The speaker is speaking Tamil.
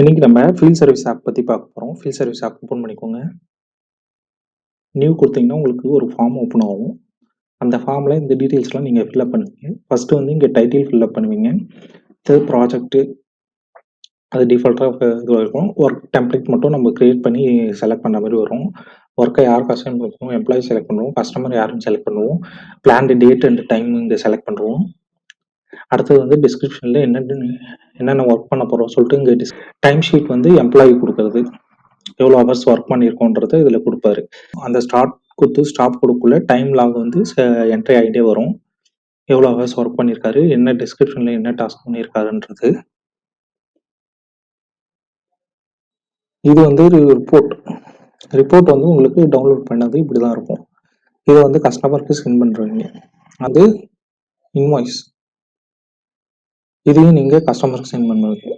இன்னைக்கு நம்ம ஃபீல்ட் சர்வீஸ் ஆப் பத்தி பார்க்க போறோம். ஃபீல்ட் சர்வீஸ் ஆப் ஓப்பன் பண்ணிக்கோங்க. நியூ குடுத்தீங்கன்னா, உங்களுக்கு ஒரு ஃபார்ம் ஓப்பன் ஆகும். அந்த ஃபார்ம்ல இந்த டீட்டெயில்ஸ்லாம் நீங்க ஃபில் அப் பண்ணுவீங்க. ஃபர்ஸ்ட் வந்து இங்க டைட்டில் ஃபில் அப் பண்ணுவீங்க. அடுத்தது ப்ராஜெக்ட் அது டிஃபால்ட்டா இதுவா இருக்கும். ஒர்க் டெம்ப்ளேட் மட்டும் நம்ம கிரியேட் பண்ணி செலக்ட் பண்ண மாரி வரும். ஒர்க்க யாருக்கு அசைன் பண்ணுவோம், எம்ப்ளாயி செலக்ட் பண்ணுவோம், கஸ்டமர் யாருன்னு செலக்ட் பண்ணுவோம். பிளான்டு டேட் அண்ட் டைம் இங்க செலக்ட் பண்ணுவோம். அடுத்தது வந்து டிஸ்கிரிப்ஷன்ல என்னென்ன ஒர்க் பண்ண போறோம் சொல்லிட்டு இங்க டைம் ஷீட் வந்து எம்ப்ளாயி குடுக்குறது. எவ்வளோ ஹவர்ஸ் ஒர்க் பண்ணியிருக்கோன்றத இதில் கொடுப்பாரு. அந்த ஸ்டார்ட் கொடுத்து ஸ்டாப் கொடுக்குள்ள டைம் லாக் வந்து என்ட்ரி ஆகிட்டே வரும். எவ்வளோ ஹவர்ஸ் ஒர்க் பண்ணியிருக்காரு, என்ன டிஸ்கிரிப்ஷனில் என்ன டாஸ்க் பண்ணியிருக்காருன்றது. இது வந்து ஒரு ரிப்போர்ட் வந்து உங்களுக்கு டவுன்லோட் பண்ணது இப்படி தான் இருக்கும். இதை வந்து கஸ்டமருக்கு சென்ட் பண்ணுறீங்க. அது இன்வாய்ஸ், இதையும் நீங்கள் கஸ்டமருக்கு சென்ட் பண்ணுவீங்க.